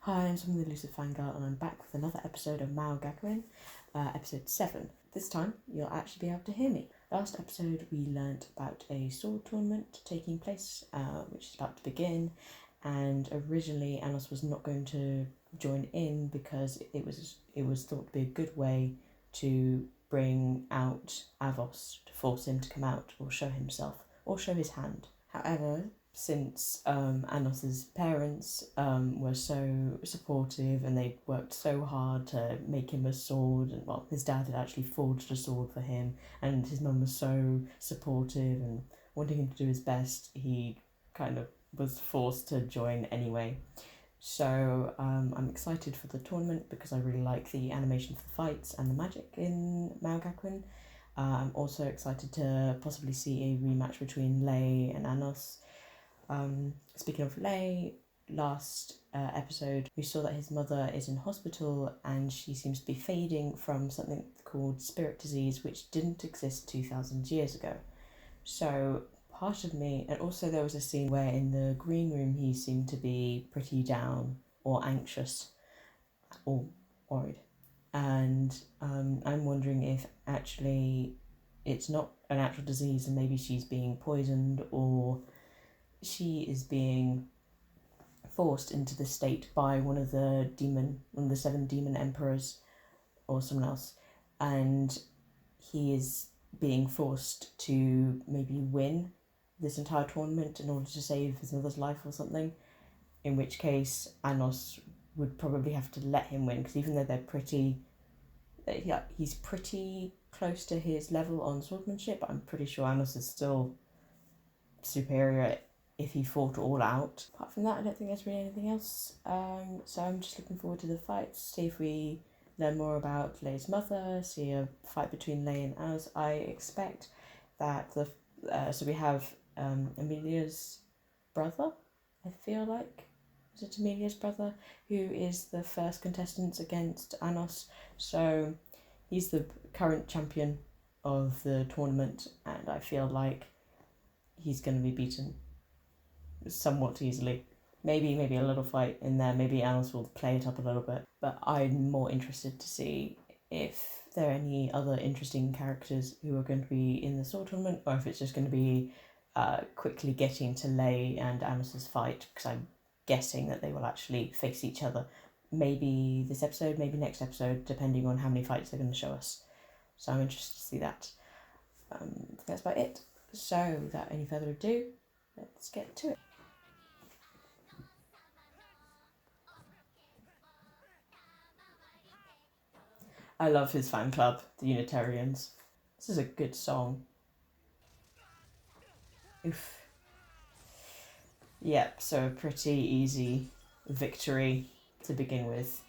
Hi, I'm some of the elusive Fangirl, and I'm back with another episode of Maou Gakuin, episode 7. This time, you'll actually be able to hear me. Last episode, we learnt about a sword tournament taking place, which is about to begin, and originally Anos was not going to join in because it was thought to be a good way to bring out Avos, to force him to come out or show himself, or show his hand. However, since Anos's parents were so supportive and they worked so hard to make him a sword, and well, his dad had actually forged a sword for him, and his mum was so supportive and wanting him to do his best, he kind of was forced to join anyway. So I'm excited for the tournament because I really like the animation for the fights and the magic in Maou Gakuin. I'm also excited to possibly see a rematch between Lei and Anos. Speaking of Lei, last episode we saw that his mother is in hospital and she seems to be fading from something called spirit disease, which didn't exist 2,000 years ago. So part of me, and also there was a scene where in the green room he seemed to be pretty down or anxious or worried, and I'm wondering if actually it's not an actual disease and maybe she's being poisoned, or she is being forced into the state by one of the 7 demon emperors or someone else, and he is being forced to maybe win this entire tournament in order to save his mother's life or something, in which case Anos would probably have to let him win, because even though he's pretty close to his level on swordsmanship, I'm pretty sure Anos is still superior if he fought all out. Apart from that, I don't think there's really anything else. So I'm just looking forward to the fights, see if we learn more about Lei's mother, see a fight between Lei and Anos. I expect that so we have Emilia's brother, I feel like. Is it Emilia's brother? Who is the first contestant against Anos. So he's the current champion of the tournament, and I feel like he's going to be beaten somewhat easily. Maybe a little fight in there. Maybe Anos will play it up a little bit. But I'm more interested to see if there are any other interesting characters who are going to be in the sword tournament, or if it's just going to be quickly getting to Lei and Anos's fight, because I'm guessing that they will actually face each other. Maybe this episode, maybe next episode, depending on how many fights they're going to show us. So I'm interested to see that. I think that's about it. So without any further ado, let's get to it. I love his fan club, the Unitarians. This is a good song. Oof. Yep, so a pretty easy victory to begin with.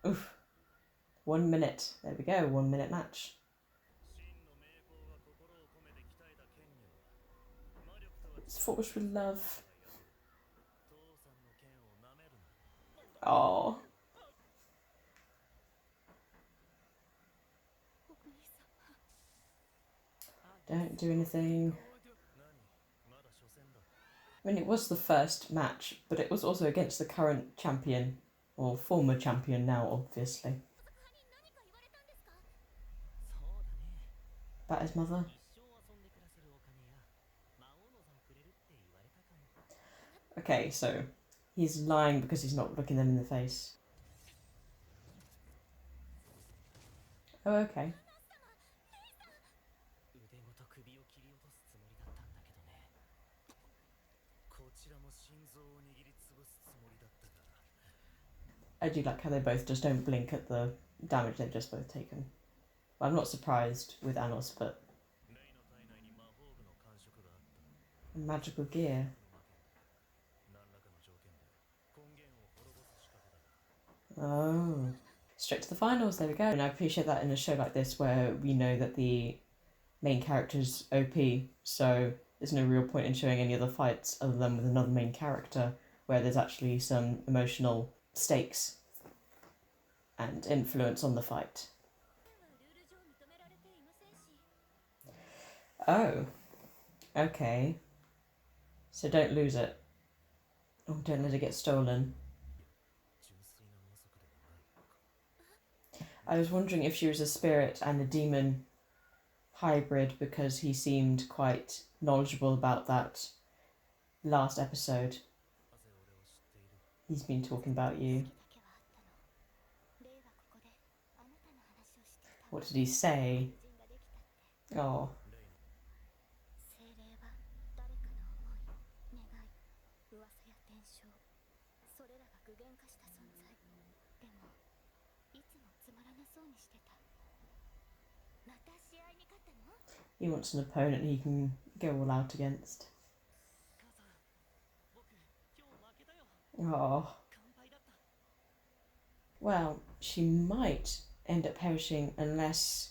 Oof. 1 minute. There we go, 1 minute match. It's forged with love. Oh. Don't do anything. I mean, it was the first match, but it was also against the current champion, or former champion now, obviously. About his mother. Okay, so he's lying because he's not looking them in the face. Oh, okay. I do like how they both just don't blink at the damage they've just both taken. Well, I'm not surprised with Anos, but magical gear. Oh. Straight to the finals, there we go. And I appreciate that in a show like this where we know that the main character's OP, so there's no real point in showing any other fights other than with another main character where there's actually some emotional stakes and influence on the fight. Oh. Okay. So don't lose it. Oh, don't let it get stolen. I was wondering if she was a spirit and a demon hybrid because he seemed quite knowledgeable about that last episode. He's been talking about you. What did he say? Oh. He wants an opponent he can go all out against. Oh. Well, she might end up perishing unless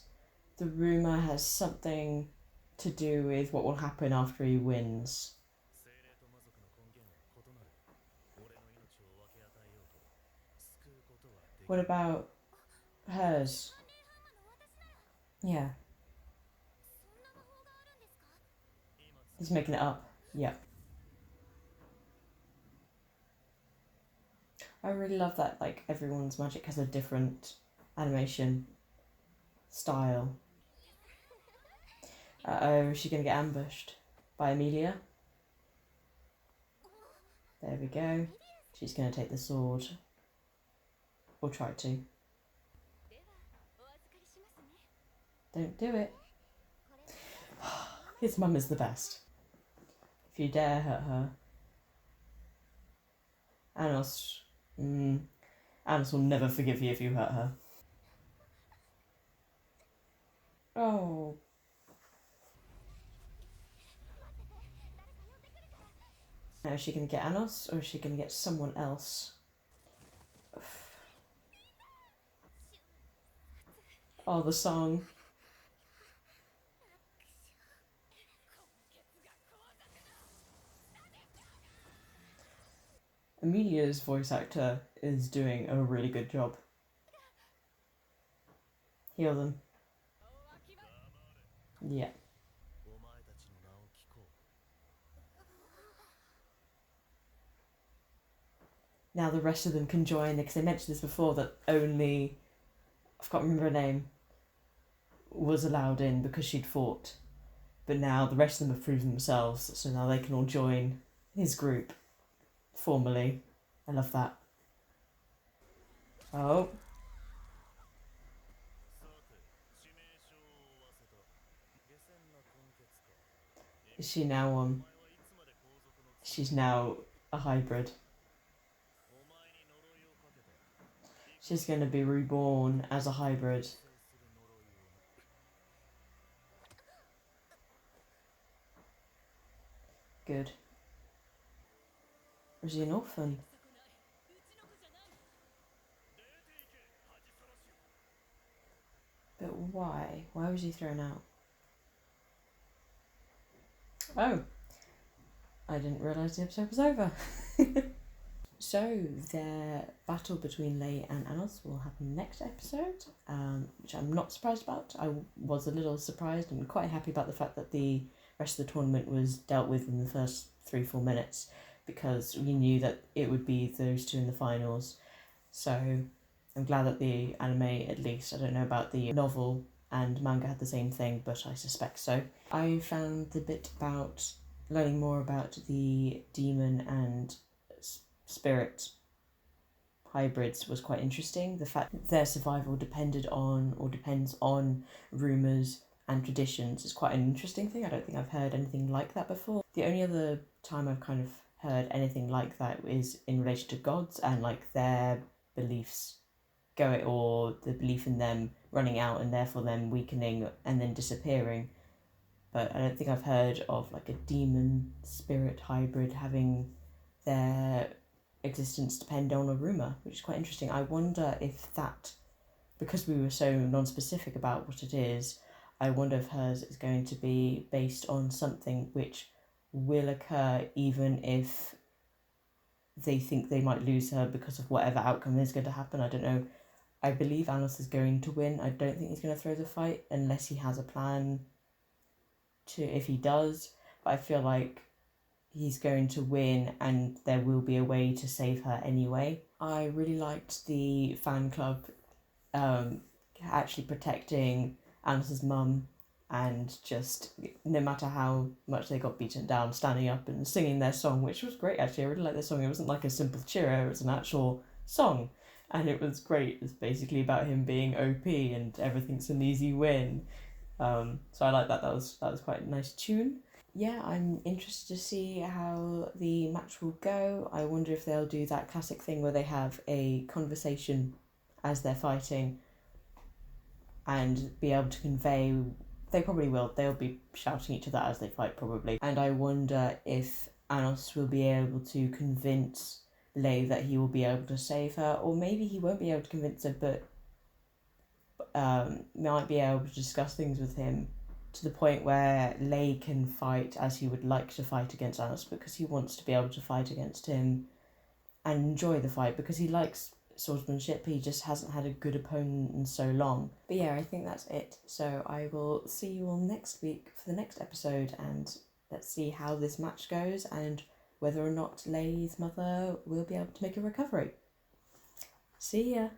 the rumour has something to do with what will happen after he wins. What about hers? Yeah. He's making it up. Yeah. I really love that, like, everyone's magic has a different animation style. Uh-oh, is she going to get ambushed by Amelia? There we go. She's going to take the sword. Or try to. Don't do it. His mum is the best. If you dare hurt her. Anos will never forgive you if you hurt her. Oh. Now, is she going to get Anos or is she going to get someone else? Oh, the song. Amelia's voice actor is doing a really good job. Heal them. Yeah. Now the rest of them can join, because they mentioned this before, that only, I can't remember her name, was allowed in because she'd fought. But now the rest of them have proven themselves, so now they can all join his group formally. I love that. Oh. Is she now on? She's now a hybrid. She's going to be reborn as a hybrid. Good. Or is he an orphan? But why? Why was he thrown out? Oh. I didn't realise the episode was over. So, their battle between Lei and Anos will happen next episode, which I'm not surprised about. I was a little surprised and quite happy about the fact that the rest of the tournament was dealt with in the first 3-4 minutes, because we knew that it would be those two in the finals. So, I'm glad that the anime, at least, I don't know about the novel and manga had the same thing, but I suspect so. I found the bit about learning more about the demon and spirit hybrids was quite interesting. The fact that their survival depends on rumours and traditions is quite an interesting thing. I don't think I've heard anything like that before. The only other time I've kind of heard anything like that is in relation to gods and like their beliefs or the belief in them running out and therefore them weakening and then disappearing. But I don't think I've heard of like a demon spirit hybrid having their existence depend on a rumour, which is quite interesting. I wonder if that, because we were so non-specific about what it is, I wonder if hers is going to be based on something which will occur even if they think they might lose her because of whatever outcome is going to happen. I don't know. I believe Anos is going to win. I don't think he's going to throw the fight unless he has a plan to, if he does. But I feel like he's going to win and there will be a way to save her anyway. I really liked the fan club actually protecting Alice's mum, and just no matter how much they got beaten down, standing up and singing their song, which was great actually. I really liked their song. It wasn't like a simple cheerio, it was an actual song, and it was great. It's basically about him being OP and everything's an easy win. So I like that. That was quite a nice tune. Yeah, I'm interested to see how the match will go. I wonder if they'll do that classic thing where they have a conversation as they're fighting and be able to convey. They probably will. They'll be shouting each other as they fight, probably. And I wonder if Anos will be able to convince Lei that he will be able to save her, or maybe he won't be able to convince her, but might be able to discuss things with him to the point where Lei can fight as he would like to fight against Anos, because he wants to be able to fight against him and enjoy the fight because he likes swordsmanship. He just hasn't had a good opponent in so long. But yeah, I think that's it. So I will see you all next week for the next episode, and let's see how this match goes and whether or not Lei's mother will be able to make a recovery. See ya!